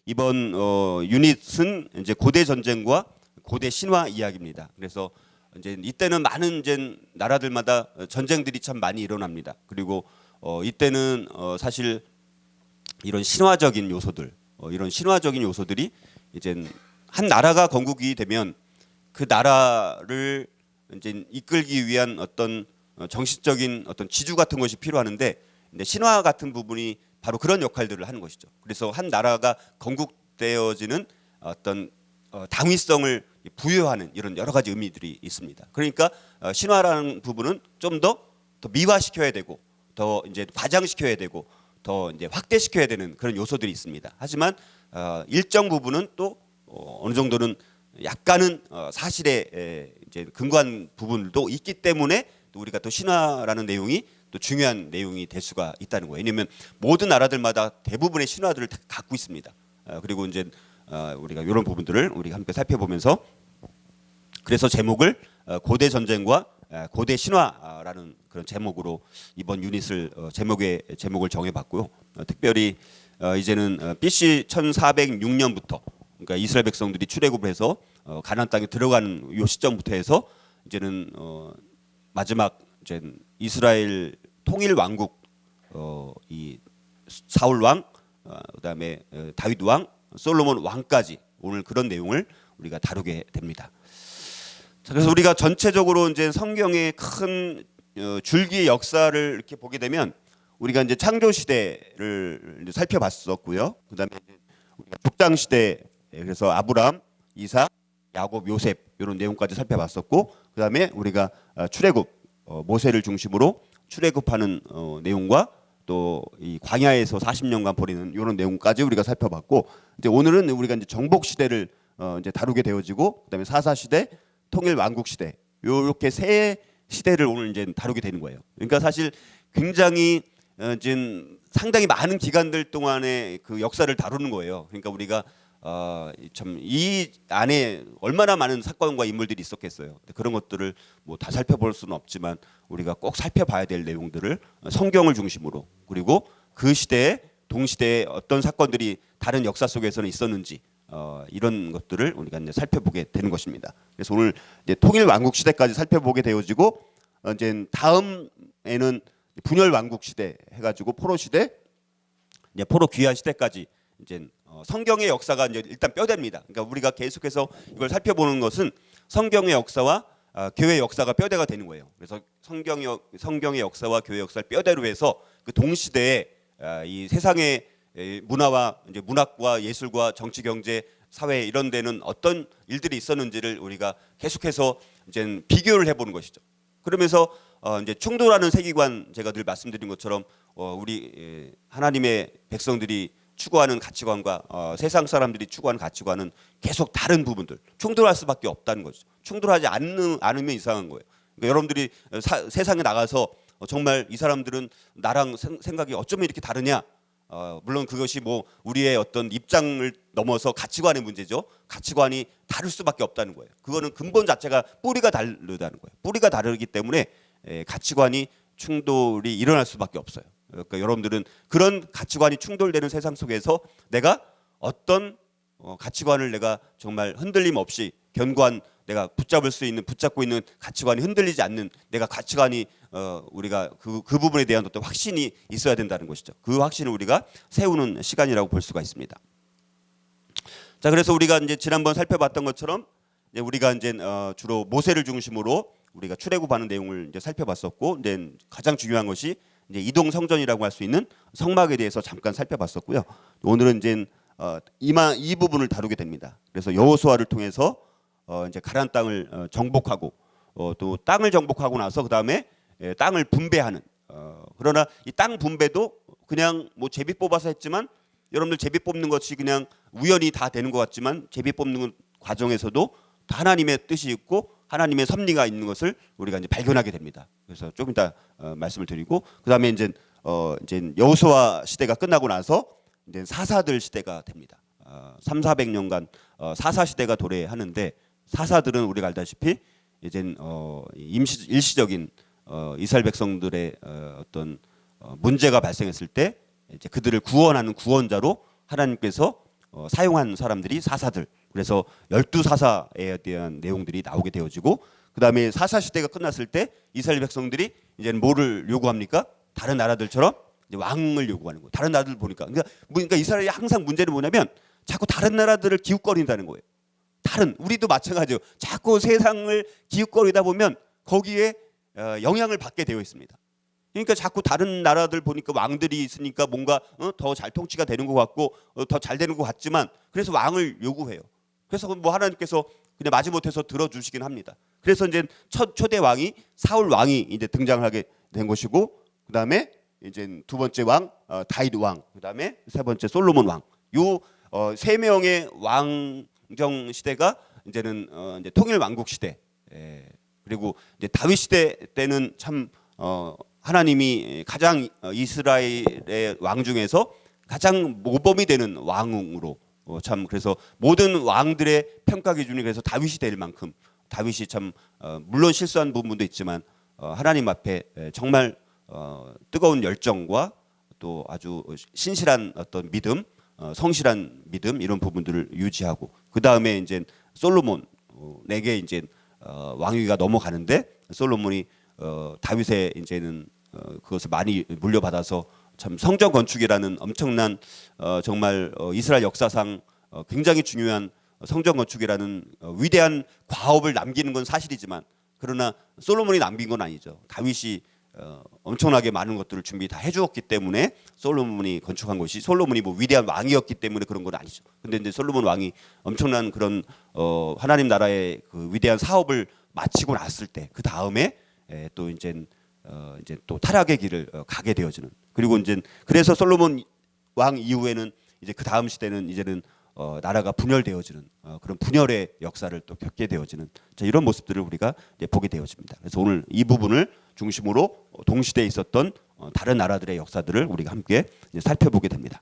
이번 유닛은 이제 고대 전쟁과 고대 신화 이야기입니다. 그래서 이제 이때는 많은 이제 나라들마다 전쟁들이 참 많이 일어납니다. 그리고 이때는 사실 이런 신화적인 요소들, 이런 신화적인 요소들이 이제 한 나라가 건국이 되면 그 나라를 이제 이끌기 위한 어떤 정신적인 어떤 지주 같은 것이 필요하는데, 근데 신화 같은 부분이 바로 그런 역할들을 하는 것이죠. 그래서 한 나라가 건국되어지는 어떤 당위성을 부여하는 이런 여러 가지 의미들이 있습니다. 그러니까 신화라는 부분은 좀 더 미화시켜야 되고, 더 이제 과장시켜야 되고, 더 이제 확대시켜야 되는 그런 요소들이 있습니다. 하지만 일정 부분은 또 어느 정도는 약간은 사실에 이제 근거한 부분도 있기 때문에 또 우리가 또 신화라는 내용이 또 중요한 내용이 될 수가 있다는 거예요. 왜냐하면 모든 나라들마다 대부분의 신화들을 다 갖고 있습니다. 그리고 이제 우리가 이런 부분들을 우리가 함께 살펴보면서, 그래서 제목을 고대 전쟁과 고대 신화라는 그런 제목으로 이번 유닛을 제목을 정해봤고요. 특별히 이제는 BC 1406년부터, 그러니까 이스라엘 백성들이 출애굽을 해서 가나안 땅에 들어가는 이 시점부터 해서 이제는 마지막 이제 이스라엘 통일 왕국, 이 사울 왕, 그다음에 다윗 왕, 솔로몬 왕까지 오늘 그런 내용을 우리가 다루게 됩니다. 자, 그래서 우리가 전체적으로 이제 성경의 큰 줄기의 역사를 이렇게 보게 되면, 우리가 이제 창조 시대를 이제 살펴봤었고요. 그다음에 이제 우리가 족장 시대, 그래서 아브람, 이삭, 야곱, 요셉 이런 내용까지 살펴봤었고, 그다음에 우리가 출애굽, 모세를 중심으로 출애굽하는 내용과 또 이 광야에서 40년간 버리는 이런 내용까지 우리가 살펴봤고, 이제 오늘은 우리가 이제 정복 시대를 이제 다루게 되어지고, 그다음에 사사 시대, 통일 왕국 시대, 이렇게 세 시대를 오늘 이제 다루게 되는 거예요. 그러니까 사실 굉장히 지금 상당히 많은 기간들 동안의 그 역사를 다루는 거예요. 그러니까 우리가 참 이 안에 얼마나 많은 사건과 인물들이 있었겠어요. 그런 것들을 뭐 다 살펴볼 수는 없지만 우리가 꼭 살펴봐야 될 내용들을 성경을 중심으로, 그리고 그 시대에 동시대에 어떤 사건들이 다른 역사 속에서는 있었는지 이런 것들을 우리가 이제 살펴보게 되는 것입니다. 그래서 오늘 이제 통일 왕국 시대까지 살펴보게 되어지고, 이제 다음에는 분열 왕국 시대 해가지고 포로 시대, 이제 포로 귀환 시대까지 이제 성경의 역사가 이제 일단 뼈대입니다. 그러니까 우리가 계속해서 이걸 살펴보는 것은 성경의 역사와 교회의 역사가 뼈대가 되는 거예요. 그래서 성경의 역사와 교회의 역사를 뼈대로 해서 그 동시대에 이 세상의 문화와 이제 문학과 예술과 정치, 경제, 사회 이런 데는 어떤 일들이 있었는지를 우리가 계속해서 이제 비교를 해보는 것이죠. 그러면서 이제 충돌하는 세계관, 제가 늘 말씀드린 것처럼 우리 하나님의 백성들이 추구하는 가치관과 세상 사람들이 추구하는 가치관은 계속 다른 부분들, 충돌할 수밖에 없다는 거죠. 충돌하지 않으면 이상한 거예요. 그러니까 여러분들이 세상에 나가서 정말 이 사람들은 나랑 생각이 어쩌면 이렇게 다르냐? 물론 그것이 뭐 우리의 어떤 입장을 넘어서 가치관의 문제죠. 가치관이 다를 수밖에 없다는 거예요. 그거는 근본 자체가 뿌리가 다르다는 거예요. 뿌리가 다르기 때문에 가치관이 충돌이 일어날 수밖에 없어요. 그러니까 여러분들은 그런 가치관이 충돌되는 세상 속에서 내가 어떤 가치관을 내가 정말 흔들림 없이 견고한, 내가 붙잡고 있는 가치관이 흔들리지 않는, 내가 가치관이 우리가 그 부분에 대한 어떤 확신이 있어야 된다는 것이죠. 그 확신을 우리가 세우는 시간이라고 볼 수가 있습니다. 자, 그래서 우리가 이제 지난번 살펴봤던 것처럼 이제 우리가 이제 주로 모세를 중심으로 우리가 출애굽하는 내용을 이제 살펴봤었고, 이제 가장 중요한 것이 이제 이동 성전이라고 할 수 있는 성막에 대해서 잠깐 살펴봤었고요. 오늘은 이제 이 부분을 다루게 됩니다. 그래서 여호수아를 통해서 이제 가나안 땅을 정복하고, 또 땅을 정복하고 나서 그 다음에 땅을 분배하는, 그러나 이 땅 분배도 그냥 뭐 제비 뽑아서 했지만, 여러분들 제비 뽑는 것이 그냥 우연히 다 되는 것 같지만, 제비 뽑는 과정에서도 하나님의 뜻이 있고 하나님의 섭리가 있는 것을 우리가 이제 발견하게 됩니다. 그래서 조금 이따 말씀을 드리고, 그다음에 이제 여호수아 시대가 끝나고 나서 이제 사사들 시대가 됩니다. 300~400년간 사사 시대가 도래하는데, 사사들은 우리가 알다시피 이제 일시적인 이스라엘 백성들의 어떤 문제가 발생했을 때 이제 그들을 구원하는 구원자로 하나님께서 사용한 사람들이 사사들. 그래서 12사사에 대한 내용들이 나오게 되어지고 그다음에 사사 시대가 끝났을 때 이스라엘 백성들이 이제 뭐를 요구합니까? 다른 나라들처럼 이제 왕을 요구하는 거예요. 다른 나라들 보니까 그러니까 이스라엘이 항상 문제는 뭐냐면 자꾸 다른 나라들을 기웃거린다는 거예요. 우리도 마찬가지예요. 자꾸 세상을 기웃거리다 보면 거기에 영향을 받게 되어 있습니다. 그러니까 자꾸 다른 나라들 보니까 왕들이 있으니까 뭔가 더 잘 통치가 되는 것 같고 더 잘 되는 것 같지만 그래서 왕을 요구해요. 그래서 뭐 하나님께서 그냥 마지못해서 들어주시긴 합니다. 그래서 이제 초대 왕이 사울 왕이 이제 등장하게 된 것이고 그다음에 이제 두 번째 왕 다윗 왕, 그다음에 세 번째 솔로몬 왕. 요 세 명의 왕정 시대가 이제는 이제 통일 왕국 시대. 그리고 이제 다윗 시대 때는 참 하나님이 가장 이스라엘의 왕 중에서 가장 모범이 되는 왕으로 참 그래서 모든 왕들의 평가 기준이 그래서 다윗이 될 만큼 다윗이 참 물론 실수한 부분도 있지만 하나님 앞에 정말 뜨거운 열정과 또 아주 신실한 어떤 믿음, 성실한 믿음 이런 부분들을 유지하고 그 다음에 이제 솔로몬에게 이제 왕위가 넘어가는데 솔로몬이 다윗의 이제는 그것을 많이 물려받아서 참 성전 건축이라는 엄청난 정말 이스라엘 역사상 굉장히 중요한 성전 건축이라는 위대한 과업을 남기는 건 사실이지만 그러나 솔로몬이 남긴 건 아니죠. 다윗이 엄청나게 많은 것들을 준비 다 해주었기 때문에 솔로몬이 건축한 것이 솔로몬이 뭐 위대한 왕이었기 때문에 그런 건 아니죠. 근데 이제 솔로몬 왕이 엄청난 그런 하나님 나라의 그 위대한 사업을 마치고 났을 때 그 다음에 또 이제 또 타락의 길을 가게 되어지는 그리고 이제 그래서 솔로몬 왕 이후에는 이제 그 다음 시대는 이제는 나라가 분열되어지는 그런 분열의 역사를 또 겪게 되어지는 이런 모습들을 우리가 이제 보게 되어집니다. 그래서 오늘 이 부분을 중심으로 동시대에 있었던 다른 나라들의 역사들을 우리가 함께 이제 살펴보게 됩니다.